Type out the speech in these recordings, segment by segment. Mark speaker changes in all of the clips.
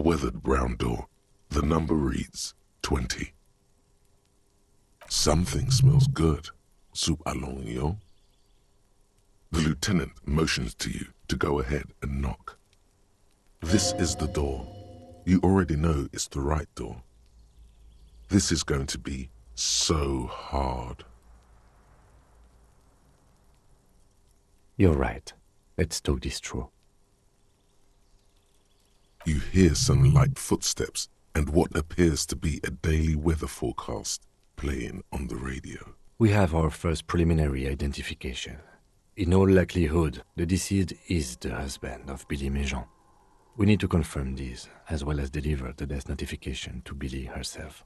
Speaker 1: weathered brown door. The number reads 20. Something smells good. Soup allons, yo. The lieutenant motions to you to go ahead and knock. This is the door. You already know it's the right door. This is going to be so hard.
Speaker 2: You're right. Let's talk this through.
Speaker 1: You hear some light footsteps and what appears to be a daily weather forecast playing on the radio.
Speaker 2: We have our first preliminary identification. In all likelihood, the deceased is the husband of Billy Méjean. We need to confirm this, as well as deliver the death notification to Billy herself.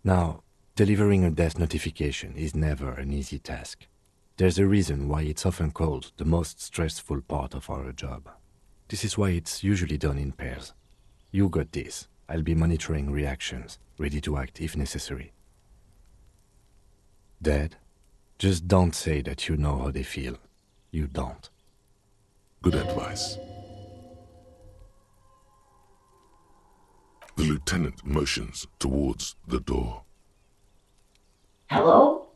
Speaker 2: Now, delivering a death notification is never an easy task. There's a reason why it's often called the most stressful part of our job. This is why it's usually done in pairs. You got this. I'll be monitoring reactions, ready to act if necessary. Dad, just don't say that you know how they feel. You don't.
Speaker 1: Good advice. The lieutenant motions towards the door.
Speaker 3: Hello?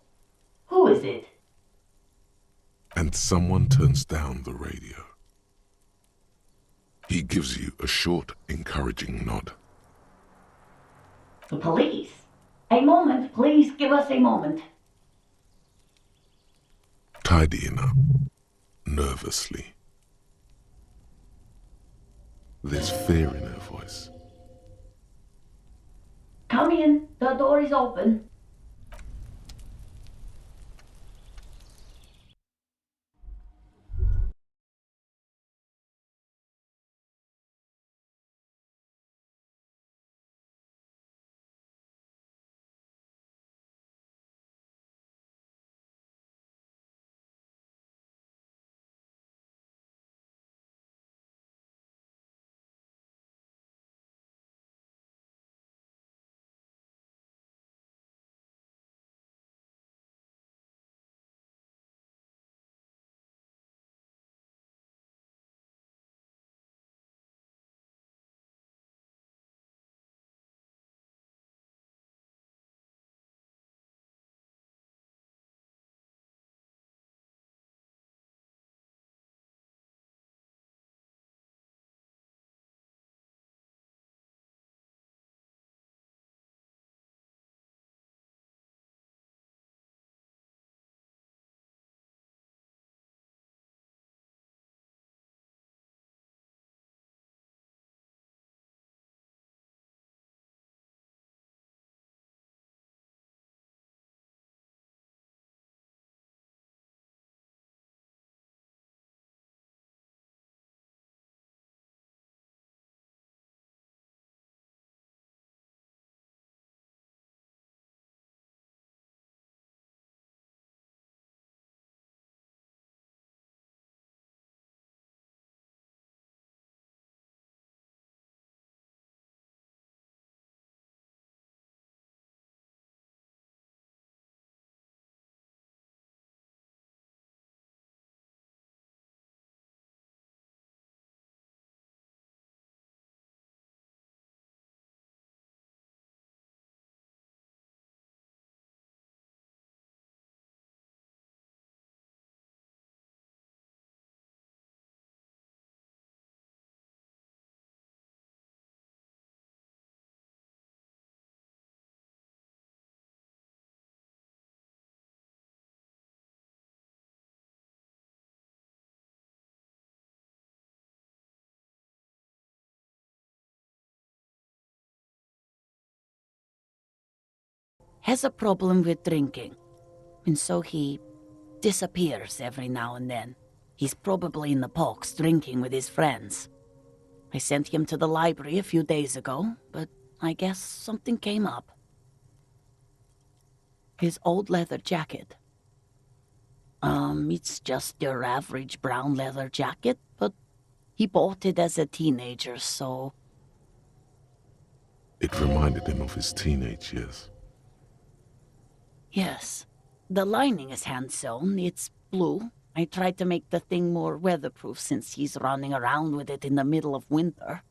Speaker 3: Who is it?
Speaker 1: And someone turns down the radio. He gives you a short, encouraging nod.
Speaker 3: The police. A moment, please give us a moment.
Speaker 1: Tidying up, nervously. There's fear in her voice.
Speaker 3: Come in, the door is open. Has a problem with drinking, and so he disappears every now and then. He's probably in the parks drinking with his friends. I sent him to the library a few days ago, but I guess something came up. His old leather jacket. It's just your average brown leather jacket, but he bought it as a teenager, so...
Speaker 1: It reminded him of his teenage years.
Speaker 3: Yes. The lining is hand-sewn, it's blue, I tried to make the thing more weatherproof since he's running around with it in the middle of winter.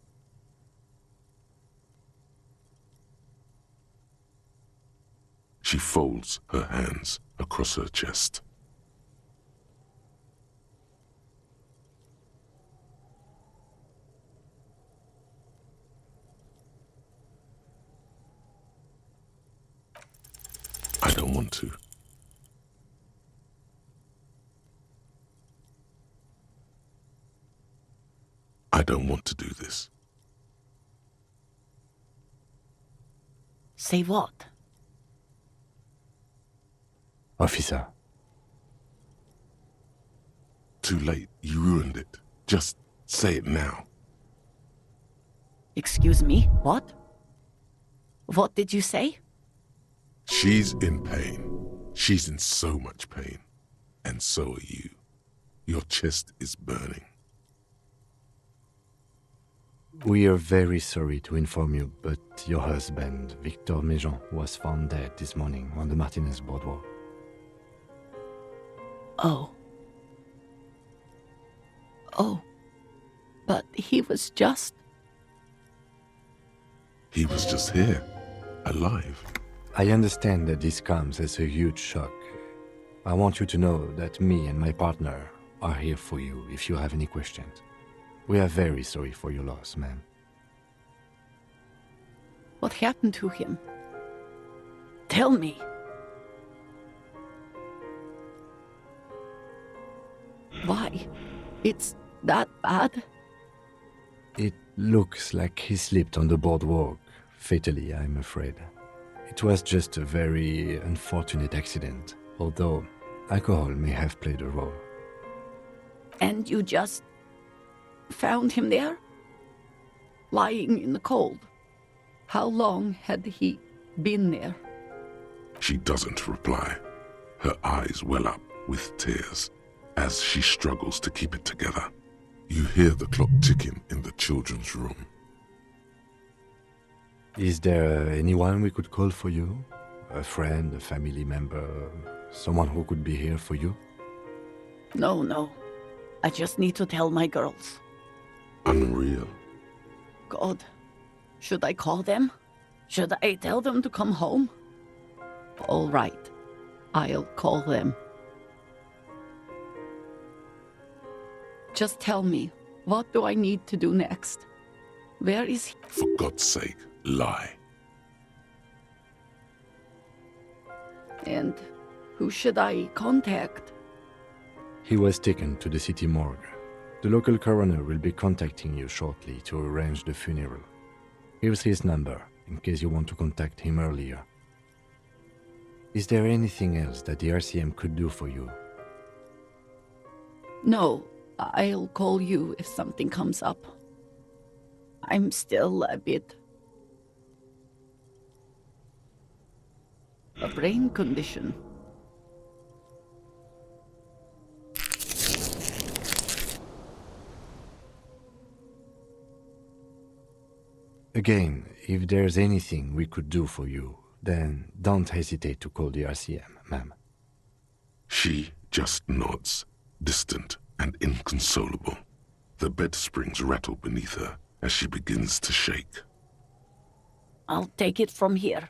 Speaker 1: She folds her hands across her chest. I don't want to. I don't want to do this.
Speaker 3: Say what?
Speaker 2: Officer,
Speaker 1: Too late. You ruined it. Just say it now.
Speaker 3: Excuse me? What? What did you say?
Speaker 1: She's in pain. She's in so much pain. And so are you. Your chest is burning.
Speaker 2: we are very sorry to inform you, but your husband, Victor Méjean, was found dead this morning on the Martinez boardwalk.
Speaker 3: Oh. Oh. But he was just...
Speaker 1: He was just here, alive.
Speaker 2: I understand that this comes as a huge shock. I want you to know that me and my partner are here for you if you have any questions. We are very sorry for your loss, ma'am.
Speaker 3: What happened to him? Tell me. Why? It's that bad?
Speaker 2: It looks like he slipped on the boardwalk, fatally, I'm afraid. It was just a very unfortunate accident, although alcohol may have played a role.
Speaker 3: And you just found him there? Lying in the cold? How long had he been there?
Speaker 1: She doesn't reply. Her eyes well up with tears as she struggles to keep it together. You hear the clock ticking in the children's room.
Speaker 2: Is there anyone we could call for you? A friend, a family member, someone who could be here for you?
Speaker 3: No. I just need to tell my girls.
Speaker 1: Unreal.
Speaker 3: God, should I call them? Should I tell them to come home? All right, I'll call them. Just tell me, what do I need to do next? Where is he?
Speaker 1: For God's sake, lie.
Speaker 3: And who should I contact?
Speaker 2: He was taken to the city morgue. The local coroner will be contacting you shortly to arrange the funeral. Here's his number, in case you want to contact him earlier. Is there anything else that the RCM could do for you?
Speaker 3: No, I'll call you if something comes up. I'm still a bit... a brain condition.
Speaker 2: Again, if there's anything we could do for you, then don't hesitate to call the RCM, ma'am.
Speaker 1: She just nods, distant and inconsolable. The bed springs rattle beneath her as she begins to shake.
Speaker 3: I'll take it from here.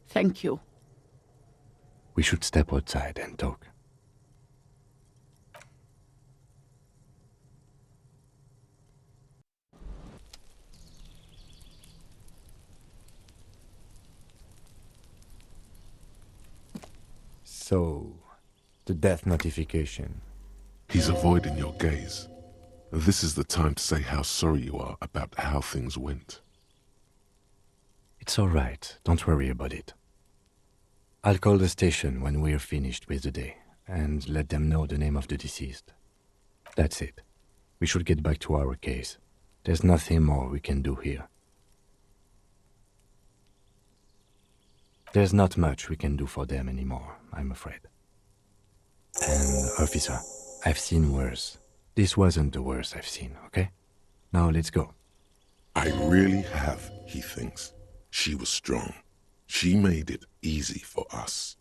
Speaker 3: Thank you.
Speaker 2: We should step outside and talk. So, the death notification.
Speaker 1: He's avoiding your gaze. This is the time to say how sorry you are about how things went.
Speaker 2: It's all right. Don't worry about it. I'll call the station when we're finished with the day and let them know the name of the deceased. That's it. We should get back to our case. There's nothing more we can do here. There's not much we can do for them anymore, I'm afraid. And, officer, I've seen worse. This wasn't the worst I've seen, okay? Now let's go.
Speaker 1: I really have, he thinks. She was strong. She made it easy for us.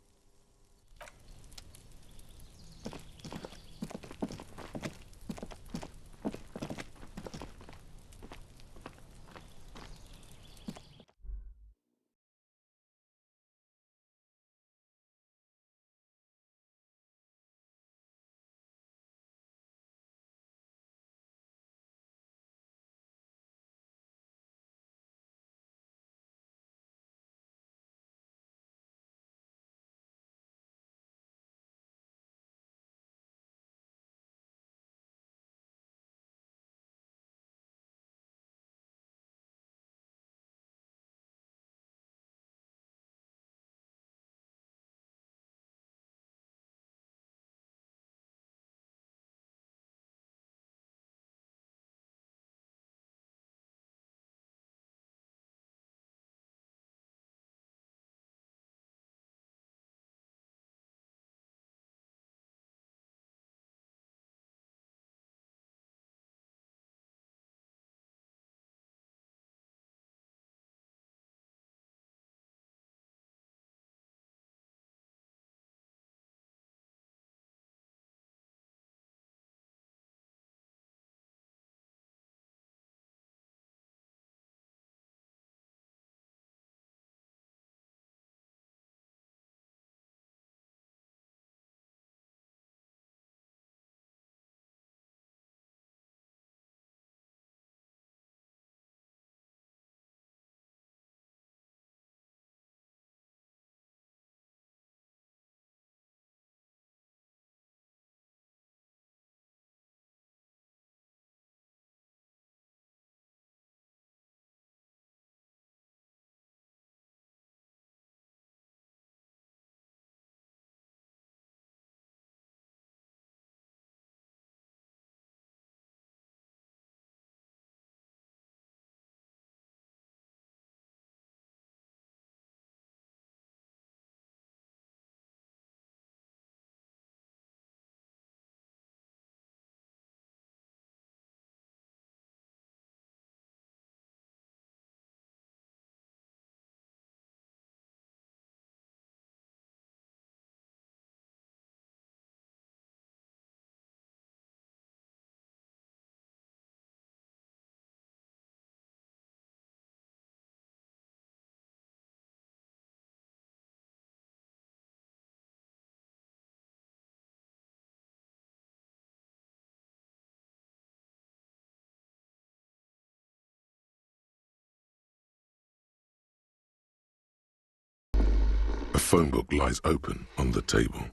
Speaker 1: phone book lies open on the table,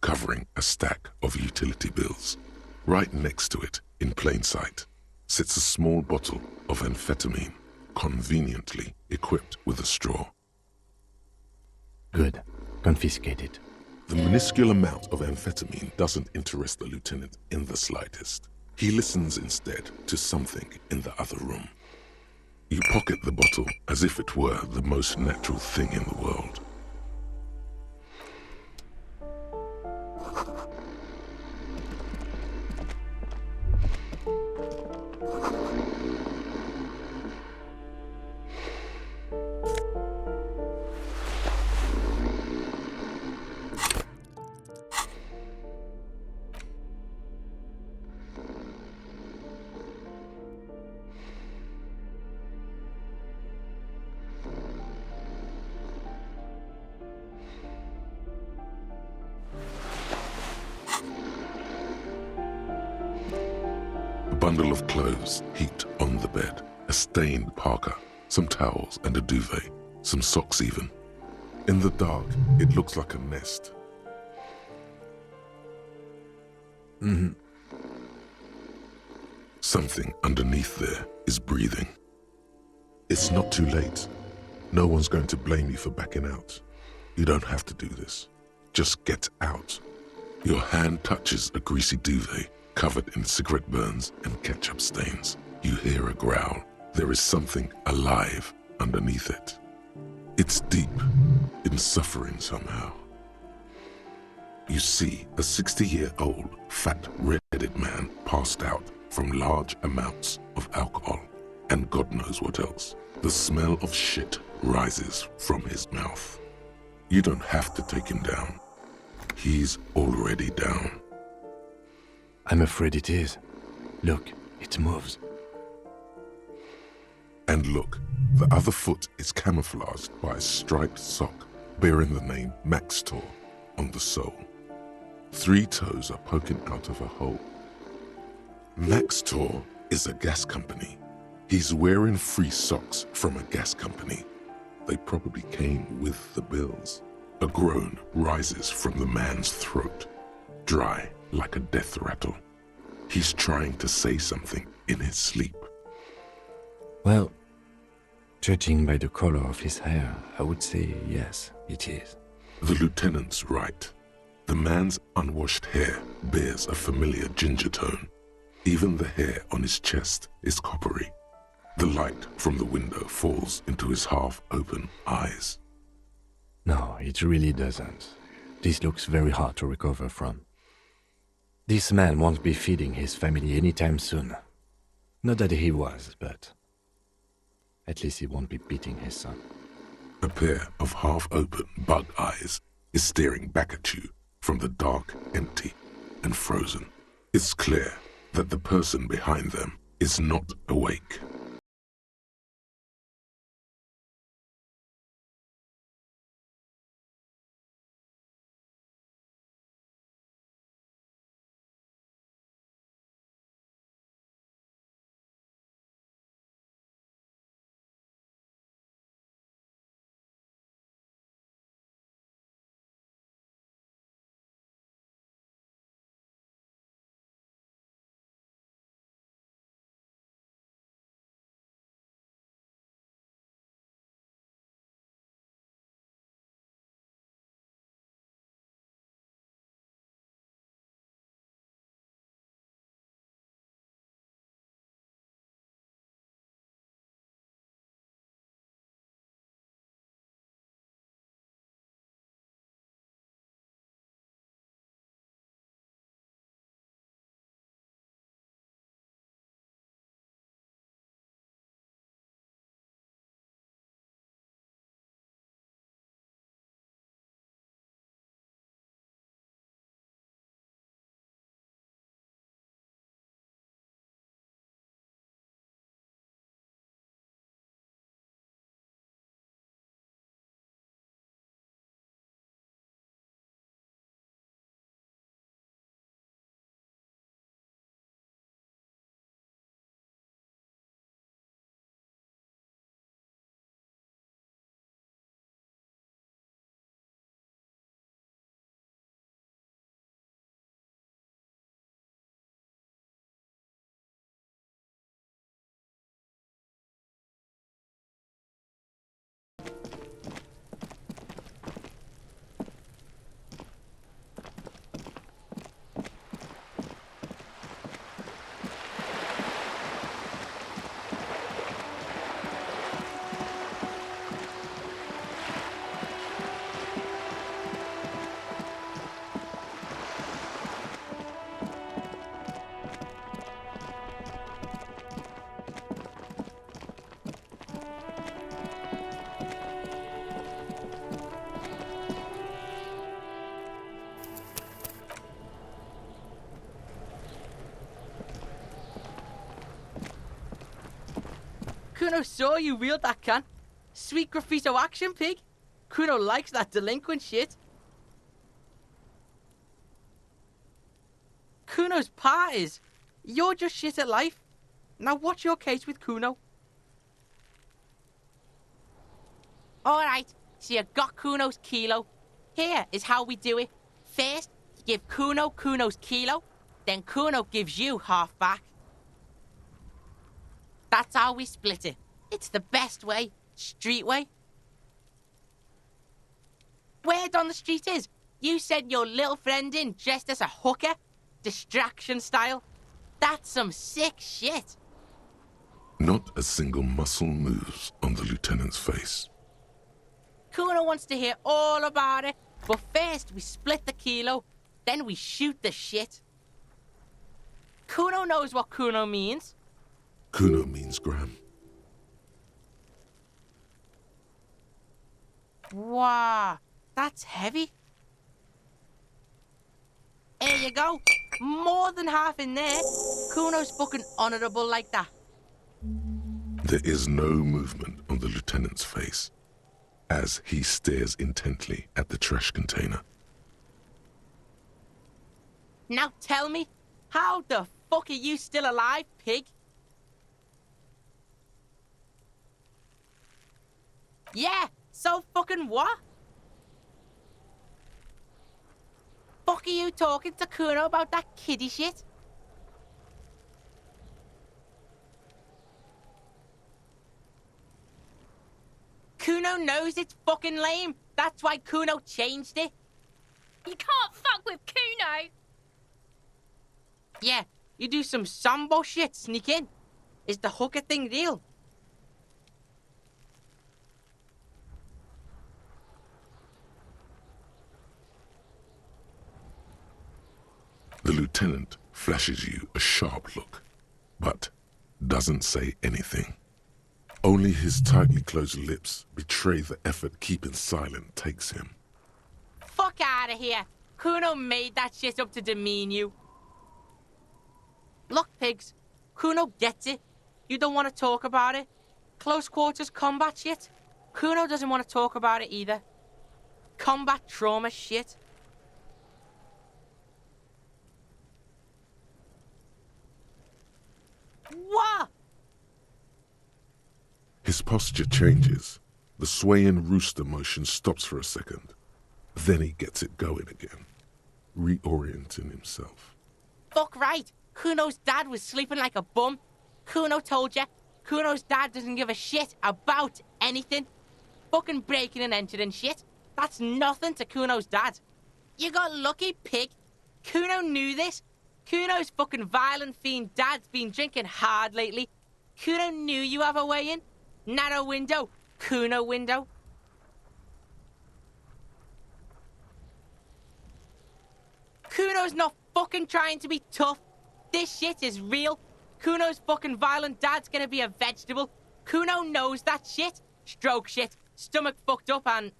Speaker 1: covering a stack of utility bills. Right next to it, in plain sight, sits a small bottle of amphetamine, conveniently equipped with a straw.
Speaker 2: Good. Confiscate it.
Speaker 1: The minuscule amount of amphetamine doesn't interest the lieutenant in the slightest. He listens instead to something in the other room. You pocket the bottle as if it were the most natural thing in the world. A bundle of clothes heaped on the bed, a stained parka, some towels and a duvet, some socks even. In the dark, it looks like a nest. Something underneath there is breathing. It's not too late. No one's going to blame you for backing out. You don't have to do this. Just get out. Your hand touches a greasy duvet covered in cigarette burns and ketchup stains. You hear a growl. There is something alive underneath it. It's deep, in suffering somehow. You see a 60-year-old, fat, red-headed man passed out from large amounts of alcohol, and God knows what else. The smell of shit rises from his mouth. You don't have to take him down. He's already down.
Speaker 2: I'm afraid it is. Look, it moves.
Speaker 1: And look, the other foot is camouflaged by a striped sock bearing the name Max Tor on the sole. 3 toes are poking out of a hole. Max Tor is a gas company. He's wearing free socks from a gas company. They probably came with the bills. A groan rises from the man's throat, dry like a death rattle. He's trying to say something in his sleep.
Speaker 2: Well, judging by the color of his hair, I would say yes, it is.
Speaker 1: The lieutenant's right. The man's unwashed hair bears a familiar ginger tone. Even the hair on his chest is coppery. The light from the window falls into his half-open eyes.
Speaker 2: No, it really doesn't. This looks very hard to recover from. This man won't be feeding his family anytime soon. Not that he was, but at least he won't be beating his son.
Speaker 1: A pair of half-open bug eyes is staring back at you from the dark, empty, and frozen. It's clear that the person behind them is not awake.
Speaker 4: Kuno saw you wield that can. Sweet graffito action, pig. Kuno likes that delinquent shit. Kuno's part is, you're just shit at life. Now what's your case with Kuno? Alright, so you got Kuno's kilo. Here is how we do it. First, you give Kuno Kuno's kilo, then Kuno gives you half back. That's how we split it. It's the best way. Street way. Word on the street is, you sent your little friend in dressed as a hooker, distraction style. That's some sick shit.
Speaker 1: Not a single muscle moves on the lieutenant's face.
Speaker 4: Kuno wants to hear all about it, but first we split the kilo, then we shoot the shit. Kuno knows what Kuno means.
Speaker 1: Kuno means gram.
Speaker 4: Wow, that's heavy. Here you go. More than half in there. Kuno's fucking honourable like that.
Speaker 1: There is no movement on the lieutenant's face as he stares intently at the trash container.
Speaker 4: Now tell me, how the fuck are you still alive, pig? Yeah, so fucking what? Fuck are you talking to Kuno about that kiddie shit? Kuno knows it's fucking lame. That's why Kuno changed it.
Speaker 5: You can't fuck with Kuno.
Speaker 4: Yeah, you do some Sambo shit, sneak in. Is the hooker thing real?
Speaker 1: The lieutenant flashes you a sharp look, but doesn't say anything. Only his tightly closed lips betray the effort keeping silent takes him.
Speaker 4: Fuck out of here. Kuno made that shit up to demean you. Look, pigs. Kuno gets it. You don't want to talk about it. Close quarters combat shit. Kuno doesn't want to talk about it either. Combat trauma shit. What?
Speaker 1: His posture changes. The swaying rooster motion stops for a second. Then he gets it going again, reorienting himself.
Speaker 4: Fuck right. Kuno's dad was sleeping like a bum. Kuno told ya. Kuno's dad doesn't give a shit about anything. Fucking breaking and entering shit. That's nothing to Kuno's dad. You got lucky, pig. Kuno knew this. Kuno's fucking violent fiend dad's been drinking hard lately. Kuno knew you have a way in. Narrow window. Kuno window. Kuno's not fucking trying to be tough. This shit is real. Kuno's fucking violent dad's gonna be a vegetable. Kuno knows that shit. Stroke shit. Stomach fucked up and...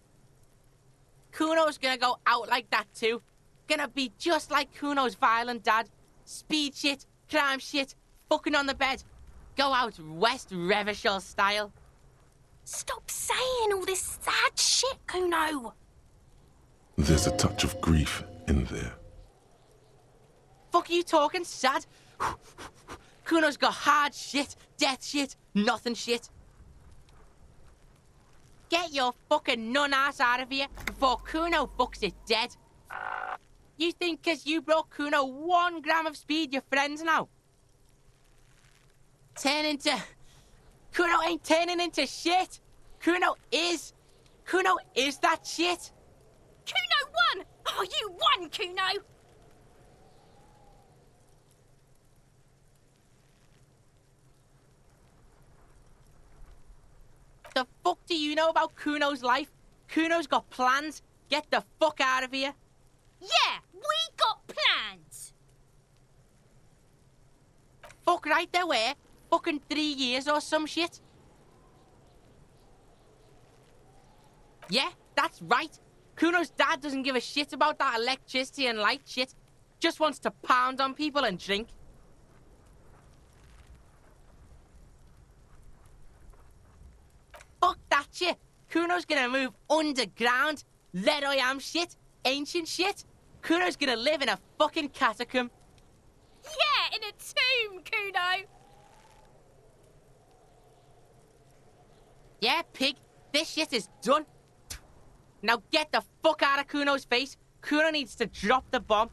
Speaker 4: Kuno's gonna go out like that too. Gonna be just like Kuno's violent dad. Speed shit, crime shit, fucking on the bed. Go out West Revachol style.
Speaker 5: Stop saying all this sad shit, Kuno.
Speaker 1: There's a touch of grief in there.
Speaker 4: Fuck are you talking, sad? Kuno's got hard shit, death shit, nothing shit. Get your fucking nun ass out of here before Kuno fucks it dead. You think 'cause you brought Kuno 1 gram of speed, you're friends now? Turn into... Kuno ain't turning into shit. Kuno is that shit.
Speaker 5: Kuno won! Oh, you won, Kuno!
Speaker 4: The fuck do you know about Kuno's life? Kuno's got plans. Get the fuck out of here.
Speaker 5: Yeah, we got plans.
Speaker 4: Fuck right there were. Fucking 3 years or some shit. Yeah, that's right. Kuno's dad doesn't give a shit about that electricity and light shit. Just wants to pound on people and drink. future, Kuno's gonna move underground. Let I am shit. Ancient shit. Kuno's gonna live in a fucking catacomb.
Speaker 5: Yeah, in a tomb, Kuno.
Speaker 4: Yeah, pig. This shit is done. Now get the fuck out of Kuno's face. Kuno needs to drop the bomb.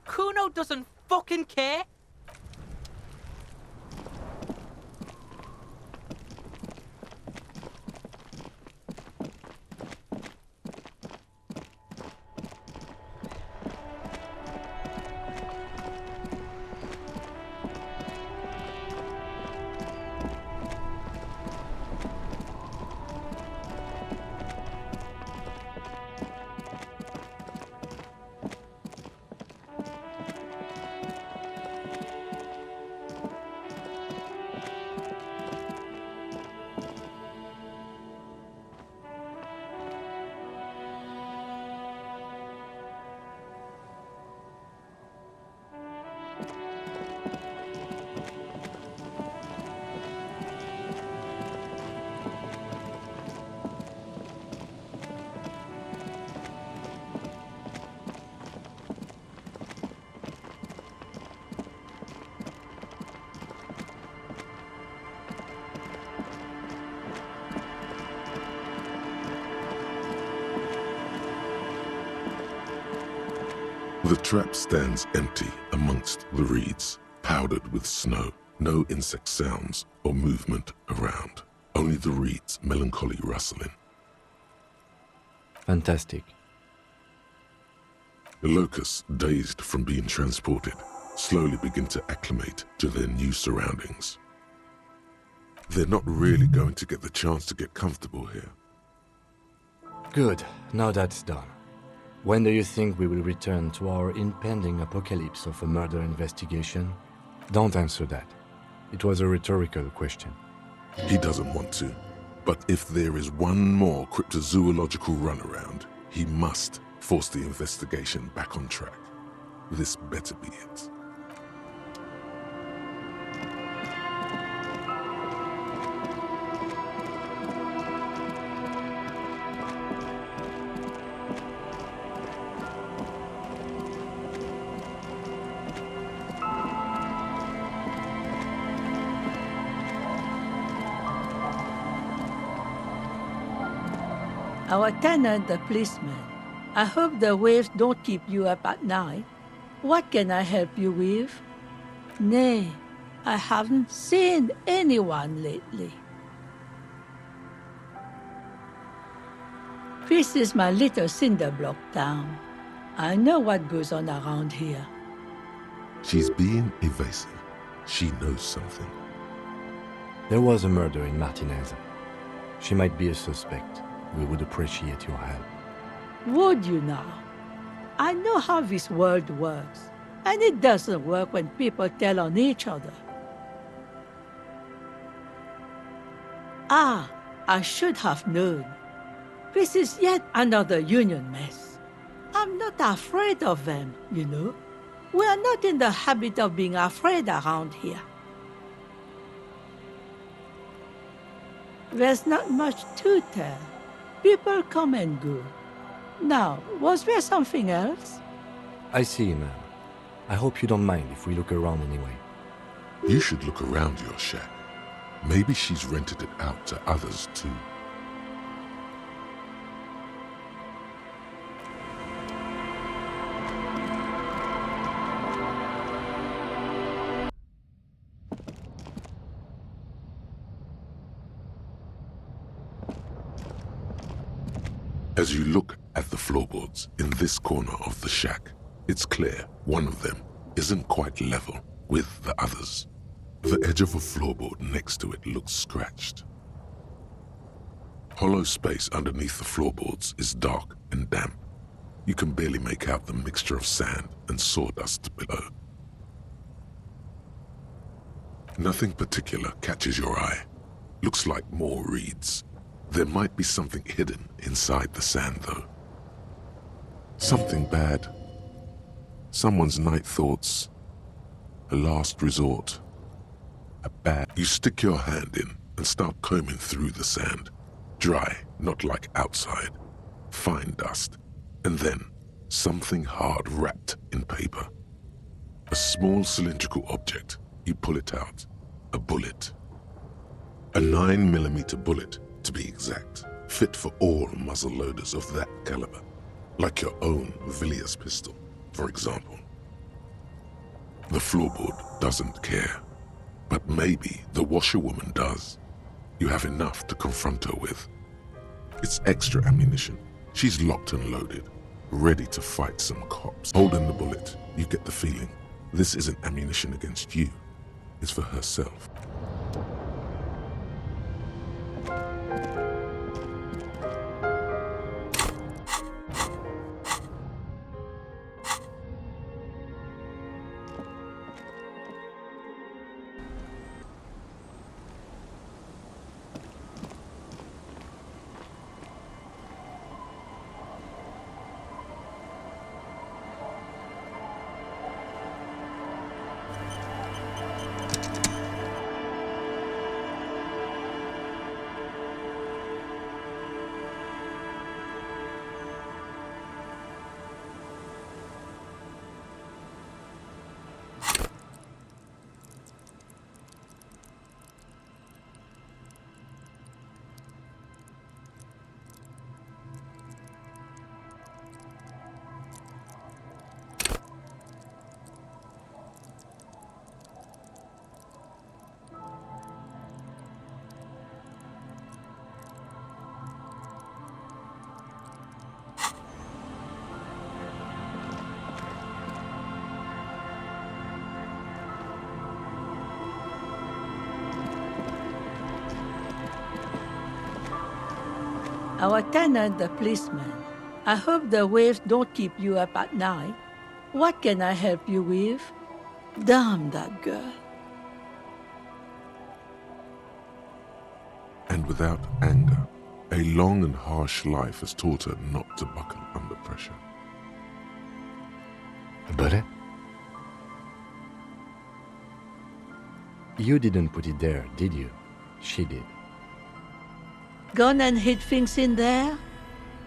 Speaker 4: Kuno doesn't fucking care.
Speaker 1: The trap stands empty amongst the reeds, powdered with snow. No insect sounds or movement around. Only the reeds' melancholy rustling.
Speaker 2: Fantastic.
Speaker 1: The locusts, dazed from being transported, slowly begin to acclimate to their new surroundings. They're not really going to get the chance to get comfortable here.
Speaker 2: Good, now that's done. When do you think we will return to our impending apocalypse of a murder investigation? Don't answer that. It was a rhetorical question.
Speaker 1: He doesn't want to, but if there is one more cryptozoological runaround, he must force the investigation back on track. This better be it.
Speaker 6: Our tenant, the policeman. I hope the waves don't keep you up at night. What can I help you with? Nay, I haven't seen anyone lately. This is my little cinder block town. I know what goes on around here.
Speaker 1: She's being evasive. She knows something.
Speaker 2: There was a murder in Martinez. She might be a suspect. We would appreciate your help.
Speaker 6: Would you now? I know how this world works, and it doesn't work when people tell on each other. Ah, I should have known. This is yet another union mess. I'm not afraid of them, you know. We are not in the habit of being afraid around here. There's not much to tell. People come and go. Now, was there something else?
Speaker 2: I see, ma'am. I hope you don't mind if we look around anyway.
Speaker 1: You should look around your shack. Maybe she's rented it out to others too. As you look at the floorboards in this corner of the shack, it's clear one of them isn't quite level with the others. The edge of a floorboard next to it looks scratched. Hollow space underneath the floorboards is dark and damp. You can barely make out the mixture of sand and sawdust below. Nothing particular catches your eye. Looks like more reeds. There might be something hidden inside the sand, though. Something bad. Someone's night thoughts. A last resort. A bad... You stick your hand in and start combing through the sand. Dry, not like outside. Fine dust. And then something hard wrapped in paper. A small cylindrical object. You pull it out. A bullet. A 9mm bullet, to be exact. Fit for all muzzle loaders of that caliber. Like your own Villiers pistol, for example. The floorboard doesn't care. But maybe the washerwoman does. You have enough to confront her with. It's extra ammunition. She's locked and loaded, ready to fight some cops. Holding the bullet, you get the feeling this isn't ammunition against you. It's for herself.
Speaker 6: Our tenant, the policeman. I hope the waves don't keep you up at night. What can I help you with? Damn that girl.
Speaker 1: And without anger, a long and harsh life has taught her not to buckle under pressure.
Speaker 2: A bullet? You didn't put it there, did you? She did.
Speaker 6: Gone and hid things in there?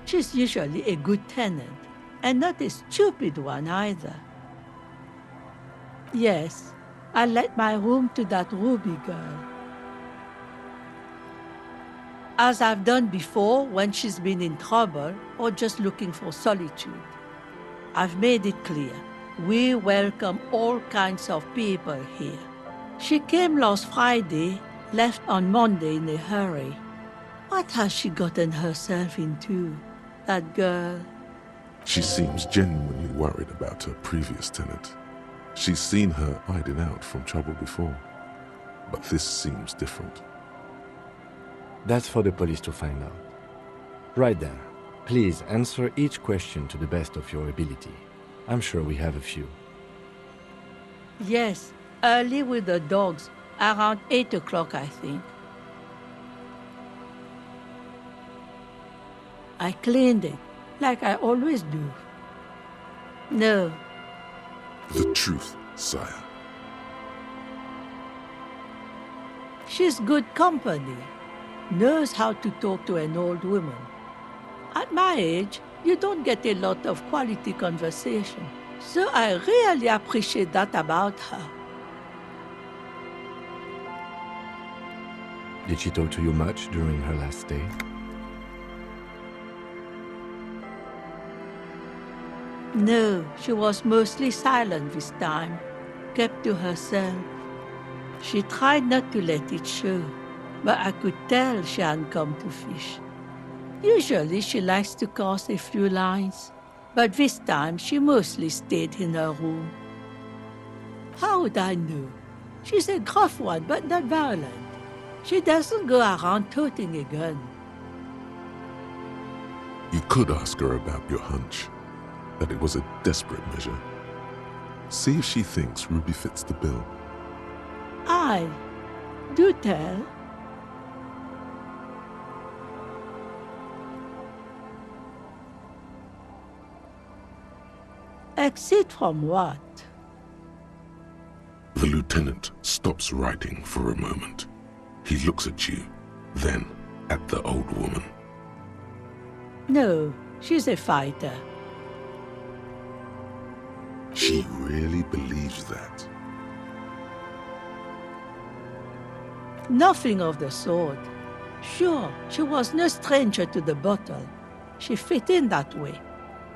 Speaker 6: She's usually a good tenant, and not a stupid one either. Yes, I let my room to that Ruby girl. As I've done before when she's been in trouble or just looking for solitude. I've made it clear, we welcome all kinds of people here. She came last Friday, left on Monday in a hurry. What has she gotten herself into, that girl?
Speaker 1: She seems genuinely worried about her previous tenant. She's seen her hiding out from trouble before, but this seems different.
Speaker 2: That's for the police to find out. Right then, please answer each question to the best of your ability. I'm sure we have a few.
Speaker 6: Yes, early with the dogs, around 8 o'clock, I think. I cleaned it, like I always do. No.
Speaker 1: The truth, sire.
Speaker 6: She's good company. Knows how to talk to an old woman. At my age, you don't get a lot of quality conversation. So I really appreciate that about her.
Speaker 2: Did she talk to you much during her last stay?
Speaker 6: No, she was mostly silent this time, kept to herself. She tried not to let it show, but I could tell she hadn't come to fish. Usually she likes to cast a few lines, but this time she mostly stayed in her room. How would I know? She's a gruff one, but not violent. She doesn't go around toting a gun.
Speaker 1: You could ask her about your hunch, that it was a desperate measure. See if she thinks Ruby fits the bill.
Speaker 6: Aye, do tell. Exit from what?
Speaker 1: The lieutenant stops writing for a moment. He looks at you, then at the old woman.
Speaker 6: No, she's a fighter.
Speaker 1: She really believes that.
Speaker 6: Nothing of the sort. Sure, she was no stranger to the bottle. She fit in that way.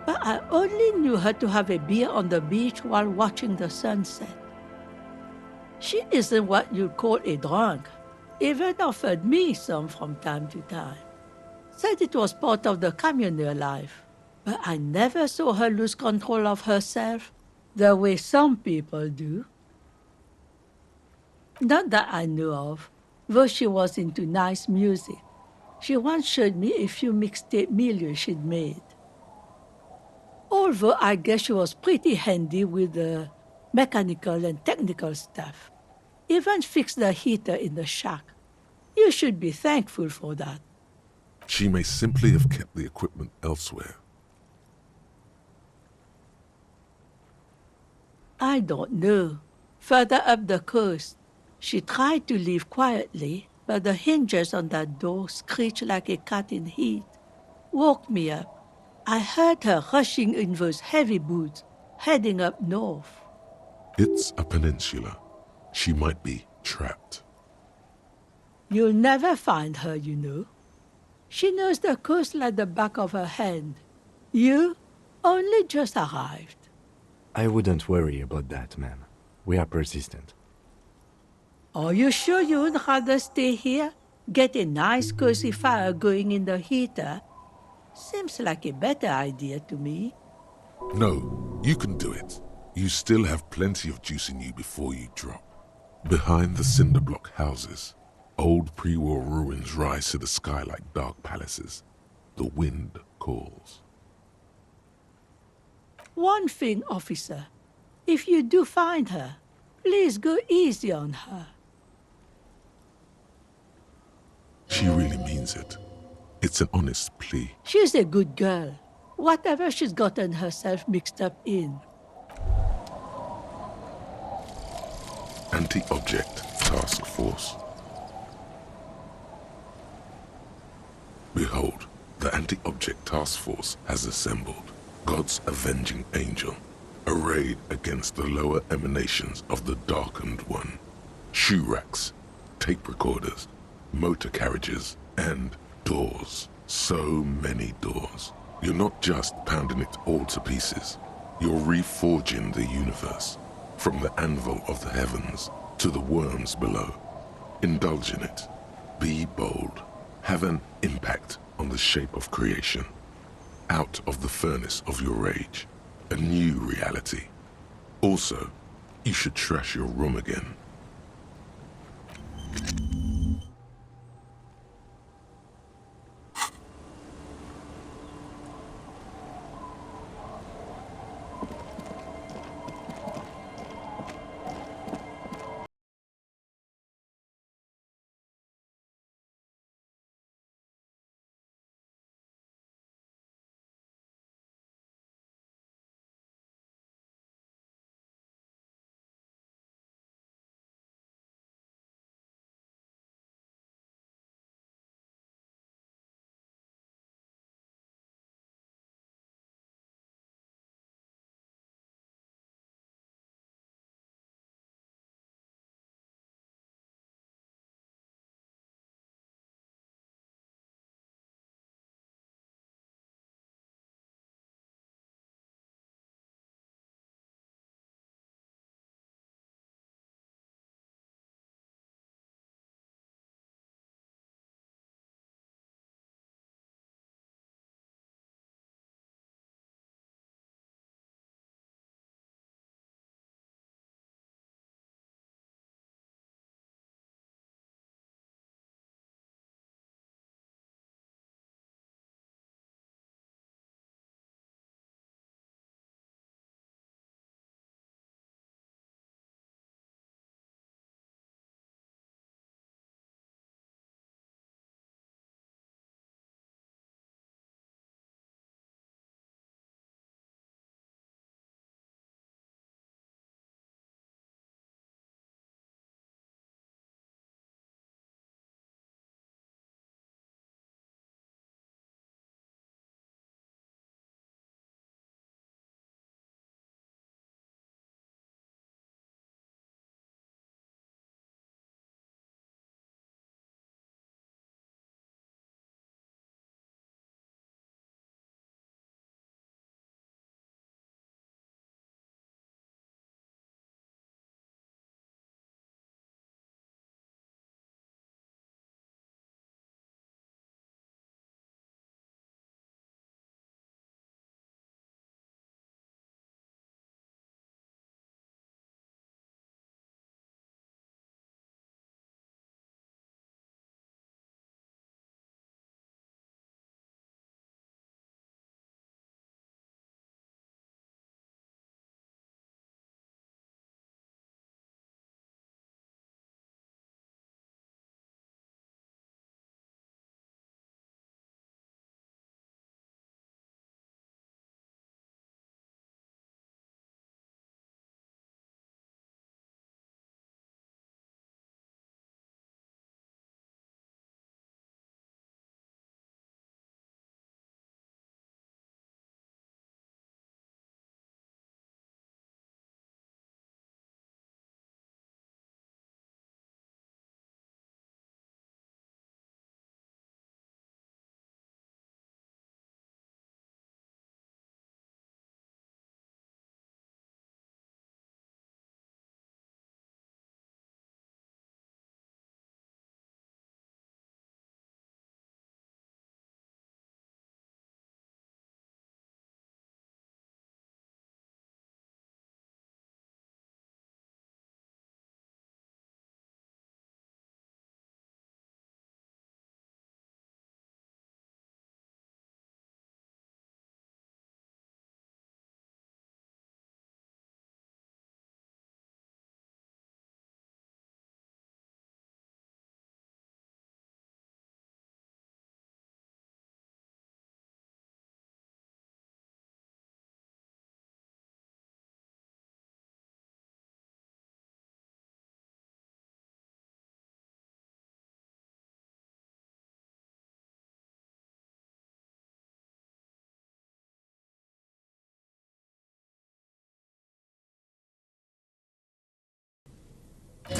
Speaker 6: But I only knew her to have a beer on the beach while watching the sunset. She isn't what you'd call a drunk. Even offered me some from time to time. Said it was part of the communal life. But I never saw her lose control of herself the way some people do. Not that I know of, though she was into nice music. She once showed me a few mixtape milieux she'd made. Although I guess she was pretty handy with the mechanical and technical stuff. Even fixed the heater in the shack. You should be thankful for that.
Speaker 1: She may simply have kept the equipment elsewhere.
Speaker 6: I don't know. Further up the coast, she tried to leave quietly, but the hinges on that door screeched like a cat in heat. Woke me up. I heard her rushing in those heavy boots, heading up north.
Speaker 1: It's a peninsula. She might be trapped.
Speaker 6: You'll never find her, you know. She knows the coast like the back of her hand. You only just arrived.
Speaker 2: I wouldn't worry about that, ma'am. We are persistent.
Speaker 6: Are you sure you'd rather stay here? Get a nice cozy fire going in the heater? Seems like a better idea to me.
Speaker 1: No, you can do it. You still have plenty of juice in you before you drop. Behind the cinder block houses, old pre-war ruins rise to the sky like dark palaces. The wind calls.
Speaker 6: One thing, officer. If you do find her, please go easy on her.
Speaker 1: She really means it. It's an honest plea.
Speaker 6: She's a good girl. Whatever she's gotten herself mixed up in.
Speaker 1: Anti-Object Task Force. Behold, the Anti-Object Task Force has assembled. God's avenging angel, arrayed against the lower emanations of the Darkened One. Shoe racks, tape recorders, motor carriages, and doors. So many doors. You're not just pounding it all to pieces. You're reforging the universe, from the anvil of the heavens to the worms below. Indulge in it. Be bold. Have an impact on the shape of creation. Out of the furnace of your rage. A new reality. Also, you should trash your room again.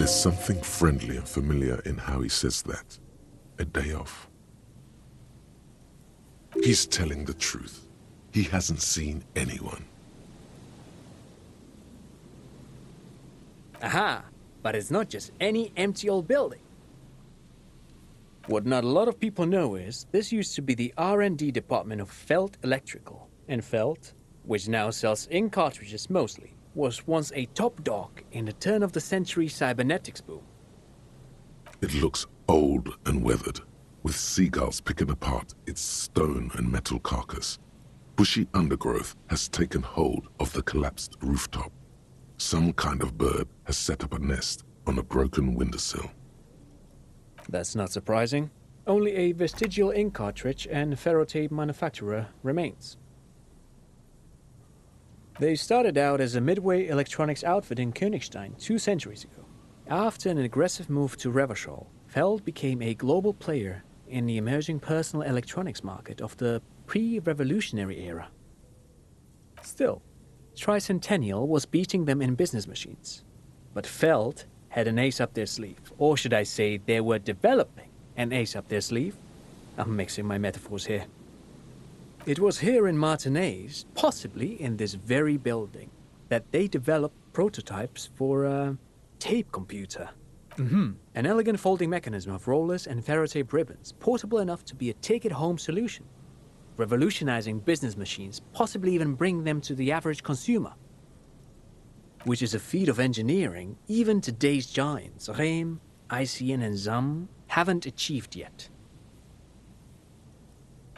Speaker 1: There's something friendly and familiar in how he says that. A day off. He's telling the truth. He hasn't seen anyone.
Speaker 7: Aha! But it's not just any empty old building. What not a lot of people know is, this used to be the R&D department of Felt Electrical. And Felt, which now sells ink cartridges mostly, was once a top dog in the turn-of-the-century cybernetics boom.
Speaker 1: It looks old and weathered, with seagulls picking apart its stone and metal carcass. Bushy undergrowth has taken hold of the collapsed rooftop. Some kind of bird has set up a nest on a broken windowsill.
Speaker 7: That's not surprising. Only a vestigial ink cartridge and ferrotape manufacturer remains. They started out as a midway electronics outfit in Königstein 2 centuries ago. After an aggressive move to Revachol, Feld became a global player in the emerging personal electronics market of the pre-revolutionary era. Still, Tricentennial was beating them in business machines. But Feld had an ace up their sleeve, or should I say they were developing an ace up their sleeve? I'm mixing my metaphors here. It was here in Martinez, possibly in this very building, that they developed prototypes for a tape computer. An elegant folding mechanism of rollers and ferrotape ribbons, portable enough to be a take-it-home solution, revolutionizing business machines, possibly even bring them to the average consumer. Which is a feat of engineering even today's giants, Rehm, ICN and ZAM, haven't achieved yet.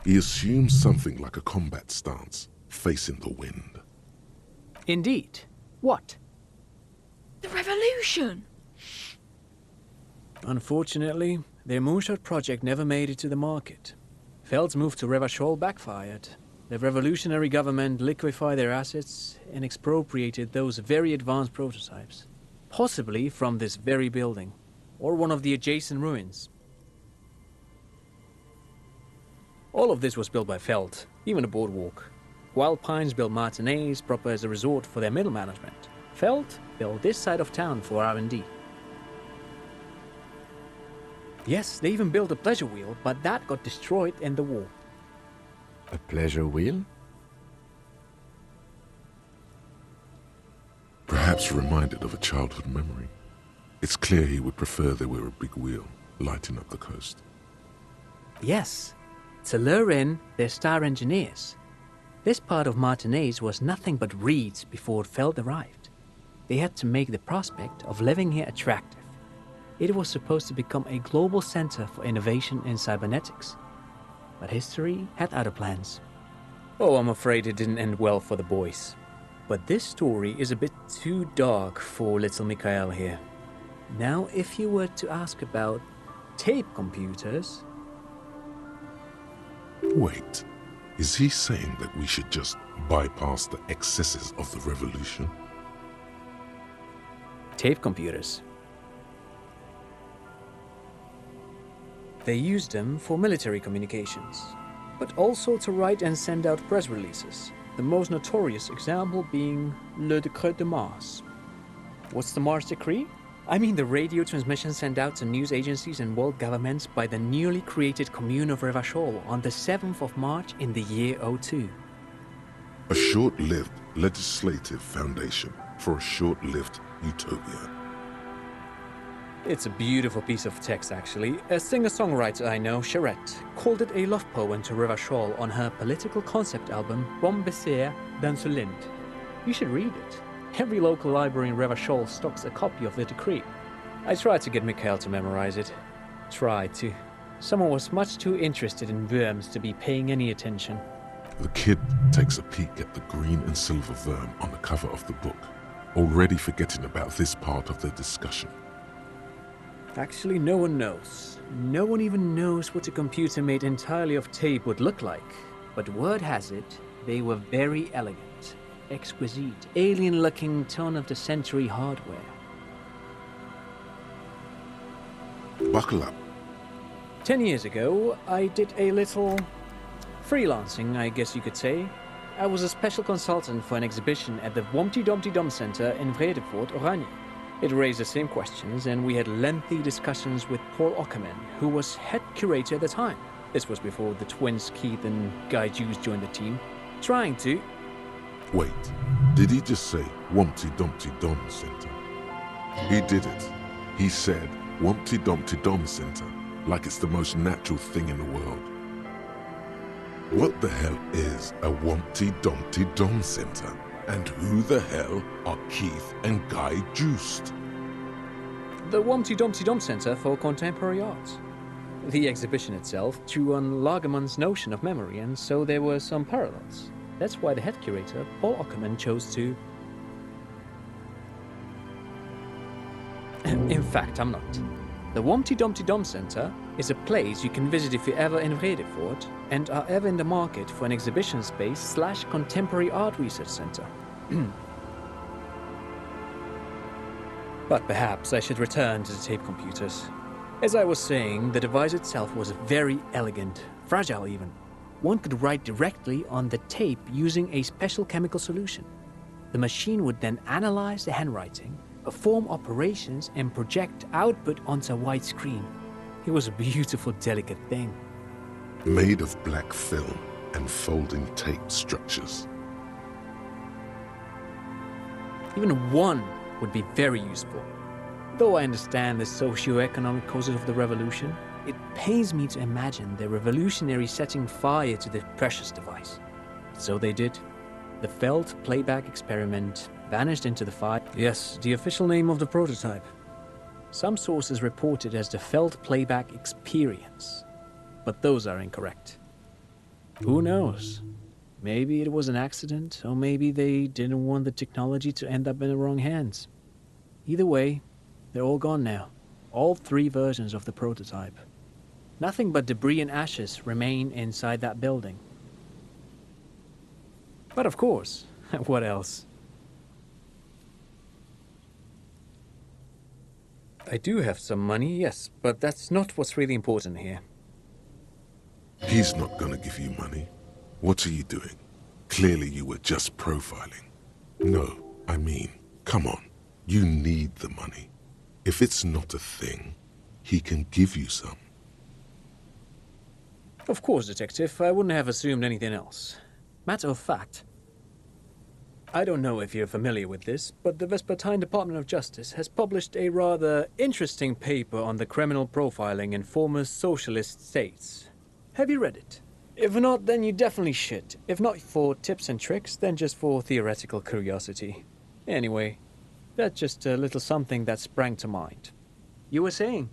Speaker 1: He assumes something like a combat stance, facing the wind.
Speaker 7: Indeed. What?
Speaker 5: The revolution!
Speaker 7: Unfortunately, their moonshot project never made it to the market. Feld's move to Revachol backfired. The revolutionary government liquefied their assets and expropriated those very advanced prototypes. Possibly from this very building, or one of the adjacent ruins. All of this was built by Feld, even the boardwalk. Wild Pines built Martinez proper as a resort for their middle management. Feld built this side of town for R&D. Yes, they even built a pleasure wheel, but that got destroyed in the war.
Speaker 2: A pleasure wheel?
Speaker 1: Perhaps reminded of a childhood memory. It's clear he would prefer there were a big wheel lighting up the coast.
Speaker 7: Yes, to lure in their star engineers. This part of Martinez was nothing but reeds before Feld arrived. They had to make the prospect of living here attractive. It was supposed to become a global center for innovation in cybernetics. But history had other plans. Oh, I'm afraid it didn't end well for the boys. But this story is a bit too dark for little Mikhail here. Now, if you were to ask about tape computers...
Speaker 1: Wait, is he saying that we should just bypass the excesses of the revolution?
Speaker 7: Tape computers. They used them for military communications, but also to write and send out press releases, the most notorious example being Le Décret de Mars. What's the Mars Decree? I mean the radio transmission sent out to news agencies and world governments by the newly created Commune of Revachol on the 7th of March in the year 02.
Speaker 1: A short-lived legislative foundation for a short-lived utopia.
Speaker 7: It's a beautiful piece of text, actually. A singer-songwriter I know, Charette, called it a love poem to Revachol on her political concept album, Bon Baiser dans ce Lind. You should read it. Every local library in Revachol stocks a copy of the decree. I tried to get Mikhail to memorize it. Tried to. Someone was much too interested in worms to be paying any attention.
Speaker 1: The kid takes a peek at the green and silver worm on the cover of the book, already forgetting about this part of the discussion.
Speaker 7: Actually, no one knows. No one even knows what a computer made entirely of tape would look like. But word has it, they were very elegant, exquisite, alien-looking turn-of-the-century hardware.
Speaker 1: Buckle up.
Speaker 7: 10 years ago, I did a little freelancing, I guess you could say. I was a special consultant for an exhibition at the Wompty Dumpty Dum Center in Vredefort, Oranje. It raised the same questions, and we had lengthy discussions with Paul Ockerman, who was head curator at the time. This was before the twins Keith and Guy Hughes joined the team, trying to...
Speaker 1: Wait, did he just say Wumpty Dumpty Dom Center? He did it. He said Wumpty Dumpty Dom Center, like it's the most natural thing in the world. What the hell is a Wumpty Dumpty Dom Center? And who the hell are Keith and Guy Juiced?
Speaker 7: The Wumpty Dumpty Dom Center for Contemporary Art. The exhibition itself drew on Lagerman's notion of memory, and so there were some parallels. That's why the head curator, Paul Ockerman, chose to... In fact, I'm not. The Wumpty Dumpty Dom Center is a place you can visit if you're ever in Vredefort and are ever in the market for an exhibition space / contemporary art research center. But perhaps I should return to the tape computers. As I was saying, the device itself was very elegant, fragile even. One could write directly on the tape using a special chemical solution. The machine would then analyze the handwriting, perform operations, and project output onto a white screen. It was a beautiful, delicate thing.
Speaker 1: Made of black film and folding tape structures.
Speaker 7: Even one would be very useful. Though I understand the socio-economic causes of the revolution, it pains me to imagine the revolutionaries setting fire to the precious device. So they did. The Feld playback experiment vanished into the fire. Yes, the official name of the prototype. Some sources report it as the Feld playback experience, but those are incorrect. Who knows? Maybe it was an accident, or maybe they didn't want the technology to end up in the wrong hands. Either way, they're all gone now. All 3 versions of the prototype. Nothing but debris and ashes remain inside that building. But of course, what else? I do have some money, yes, but that's not what's really important here.
Speaker 1: He's not gonna give you money. What are you doing? Clearly you were just profiling. No, I mean, come on. You need the money. If it's not a thing, he can give you some.
Speaker 7: Of course, Detective, I wouldn't have assumed anything else. Matter of fact, I don't know if you're familiar with this, but the Vespertine Department of Justice has published a rather interesting paper on the criminal profiling in former socialist states. Have you read it? If not, then you definitely should. If not for tips and tricks, then just for theoretical curiosity. Anyway, that's just a little something that sprang to mind. You were saying?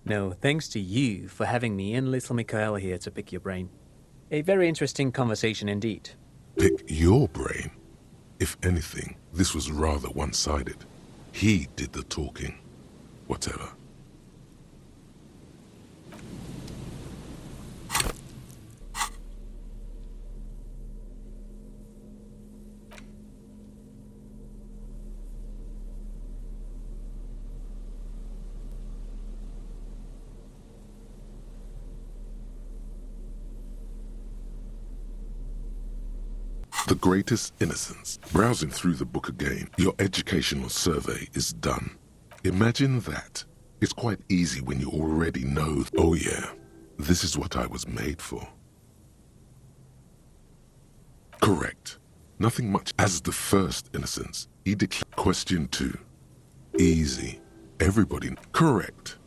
Speaker 7: No, thanks to you for having me and little Mikhail here to pick your brain. A very interesting conversation indeed.
Speaker 1: Pick your brain. If anything, this was rather one-sided. He did the talking. Whatever. The greatest innocence. Browsing through the book again, your educational survey is done. Imagine that. It's quite easy when you already know, oh yeah, this is what I was made for. Correct. Nothing much as the first innocence. He declared question 2. Easy. Everybody. Correct.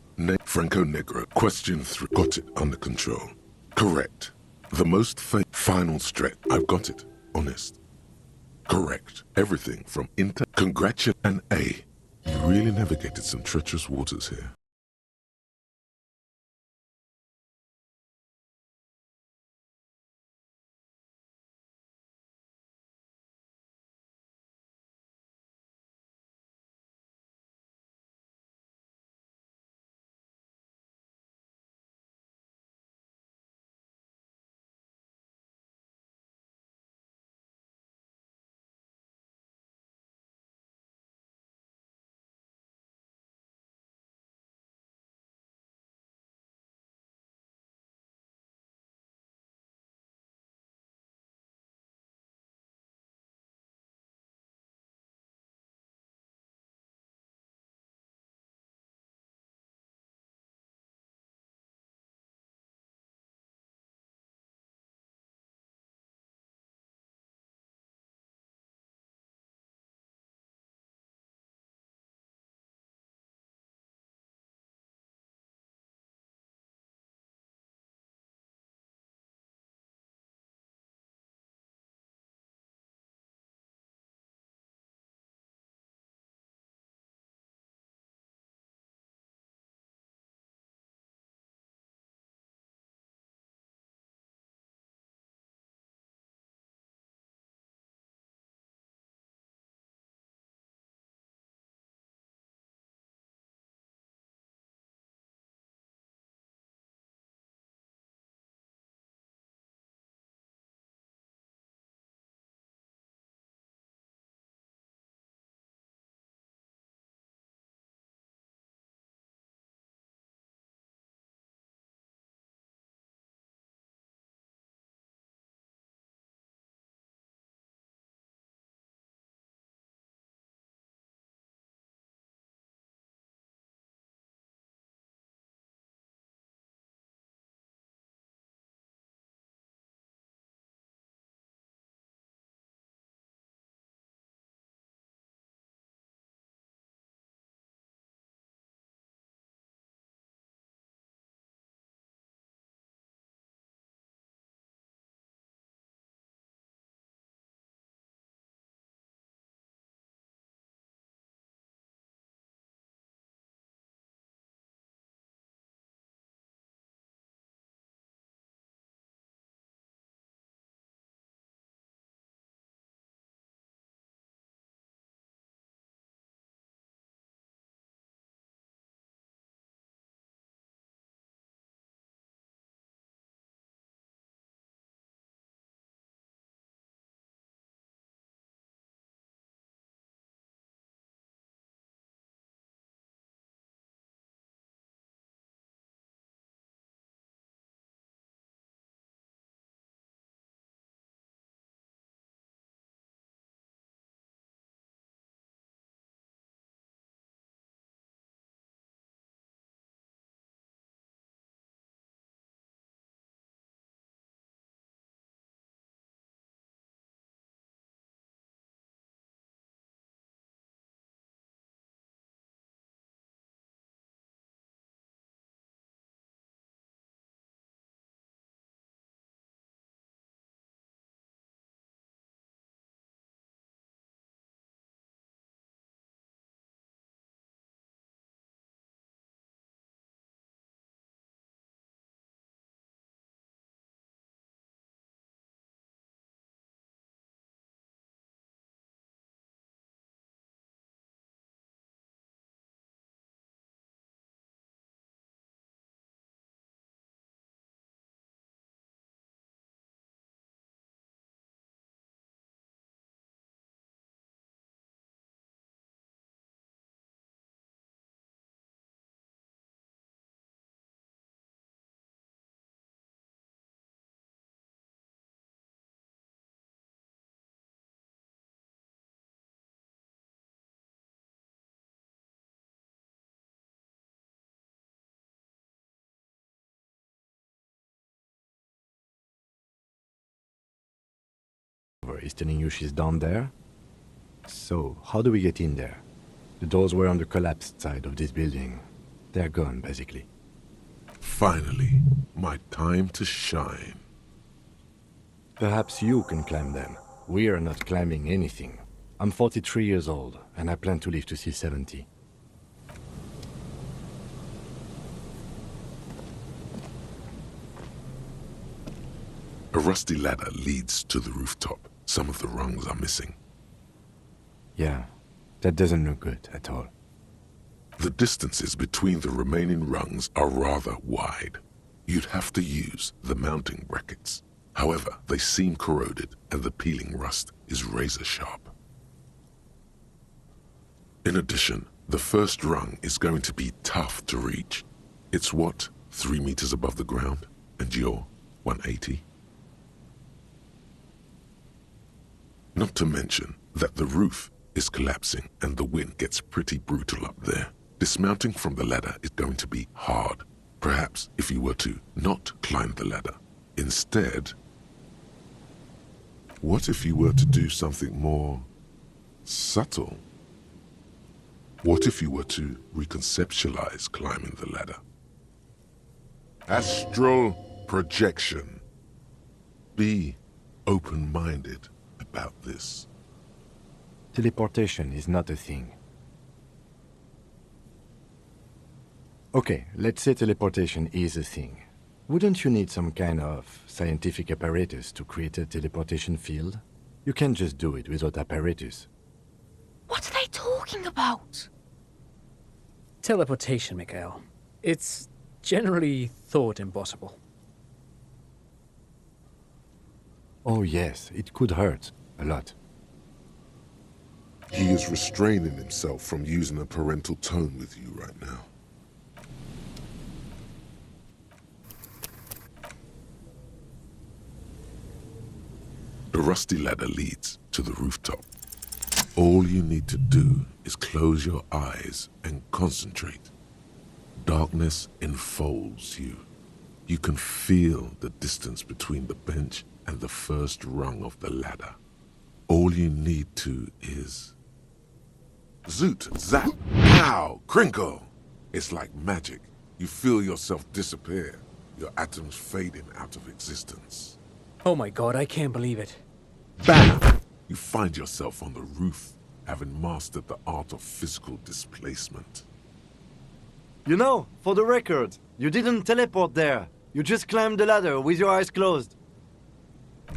Speaker 1: Franco Negro. Question 3. Got it under control. Correct. The most final stretch. I've got it. Honest. Correct. Everything from congratulate and A. You really navigated some treacherous waters here.
Speaker 2: is telling you she's down there. So, how do we get in there? The doors were on the collapsed side of this building. They're gone, basically.
Speaker 1: Finally, my time to shine.
Speaker 2: Perhaps you can climb them. We are not climbing anything. I'm 43 years old, and I plan to live to see 70.
Speaker 1: A rusty ladder leads to the rooftop. Some of the rungs are missing.
Speaker 2: Yeah, that doesn't look good at all.
Speaker 1: The distances between the remaining rungs are rather wide. You'd have to use the mounting brackets. However, they seem corroded and the peeling rust is razor sharp. In addition, the first rung is going to be tough to reach. It's what, 3 meters above the ground? And you're 180? Not to mention that the roof is collapsing and the wind gets pretty brutal up there. Dismounting from the ladder is going to be hard. Perhaps if you were to not climb the ladder. Instead, what if you were to do something more subtle? What if you were to reconceptualize climbing the ladder? Astral projection. Be open-minded about this.
Speaker 2: Teleportation is not a thing. Okay, let's say teleportation is a thing. Wouldn't you need some kind of scientific apparatus to create a teleportation field? You can't just do it without apparatus.
Speaker 5: What are they talking about?
Speaker 7: Teleportation, Mikhail. It's generally thought impossible.
Speaker 2: Oh yes, it could hurt. A lot.
Speaker 1: He is restraining himself from using a parental tone with you right now. The rusty ladder leads to the rooftop. All you need to do is close your eyes and concentrate. Darkness enfolds you. You can feel the distance between the bench and the first rung of the ladder. All you need to is... Zoot, zap, pow, crinkle! It's like magic. You feel yourself disappear, your atoms fading out of existence.
Speaker 7: Oh my god, I can't believe it.
Speaker 1: Bam! You find yourself on the roof, having mastered the art of physical displacement.
Speaker 2: You know, for the record, you didn't teleport there. You just climbed the ladder with your eyes closed.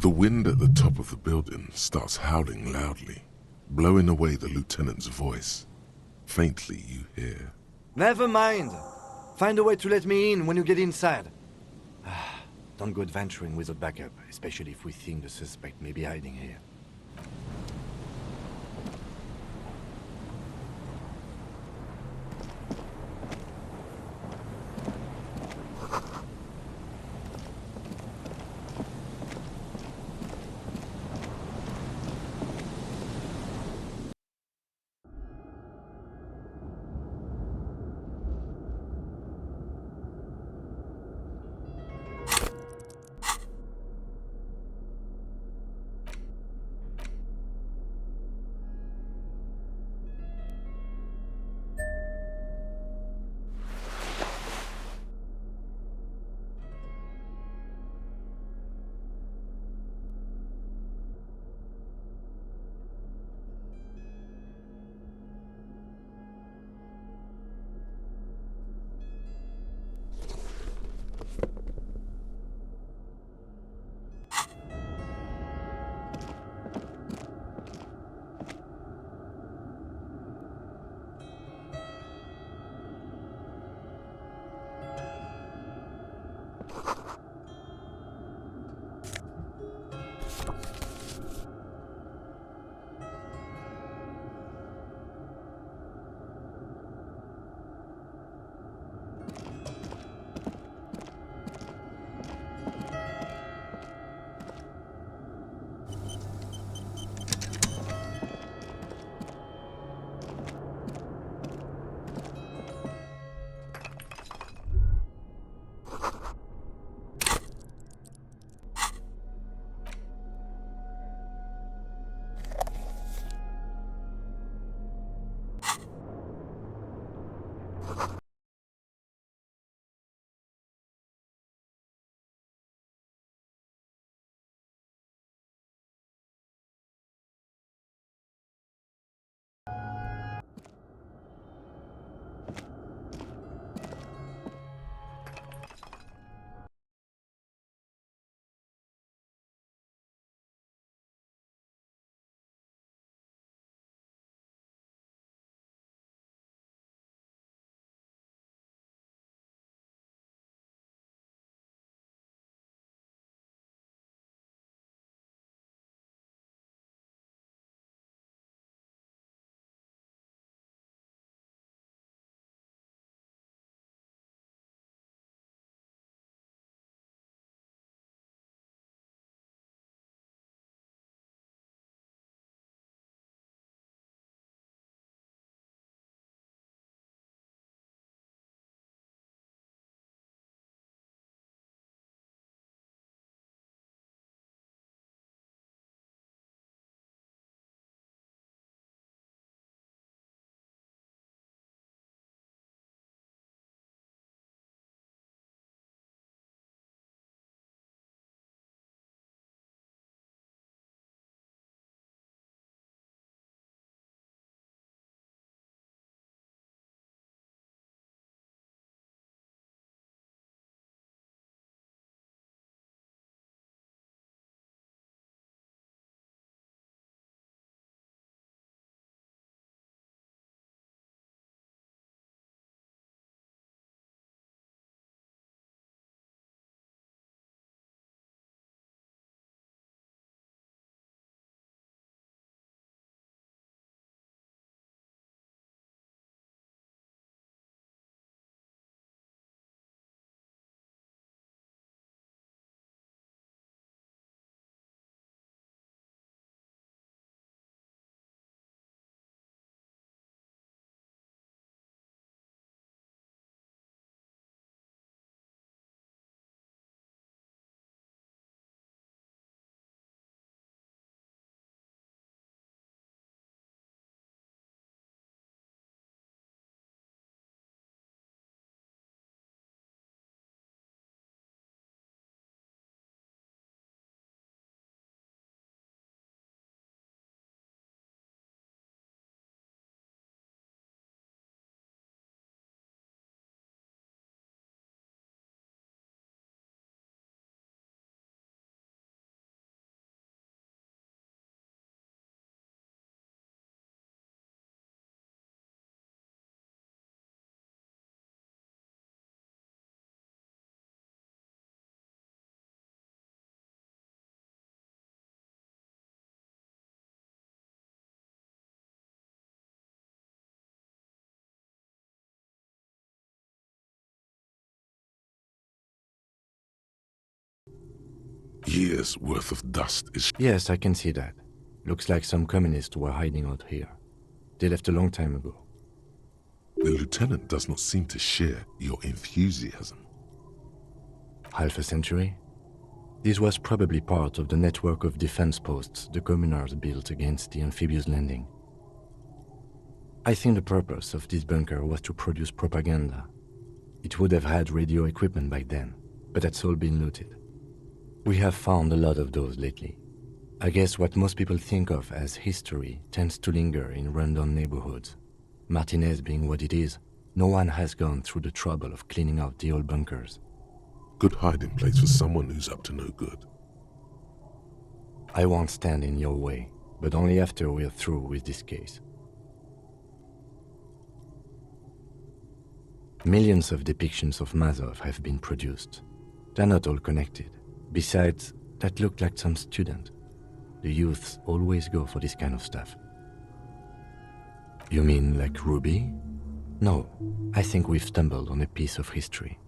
Speaker 1: The wind at the top of the building starts howling loudly, blowing away the lieutenant's voice. Faintly you hear,
Speaker 2: Never mind. Find a way to let me in when you get inside. Don't go adventuring without backup, especially if we think the suspect may be hiding here.
Speaker 1: Years worth of dust is...
Speaker 2: Yes, I can see that. Looks like some communists were hiding out here. They left a long time ago.
Speaker 1: The lieutenant does not seem to share your enthusiasm.
Speaker 2: Half a century? This was probably part of the network of defense posts the communards built against the amphibious landing. I think the purpose of this bunker was to produce propaganda. It would have had radio equipment back then, but that's all been looted. We have found a lot of those lately. I guess what most people think of as history tends to linger in rundown neighborhoods. Martinez being what it is, no one has gone through the trouble of cleaning out the old bunkers.
Speaker 1: Good hiding place for someone who's up to no good.
Speaker 2: I won't stand in your way, but only after we're through with this case. Millions of depictions of Mazov have been produced. They're not all connected. Besides, that looked like some student. The youths always go for this kind of stuff. You mean like Ruby? No, I think we've stumbled on a piece of history.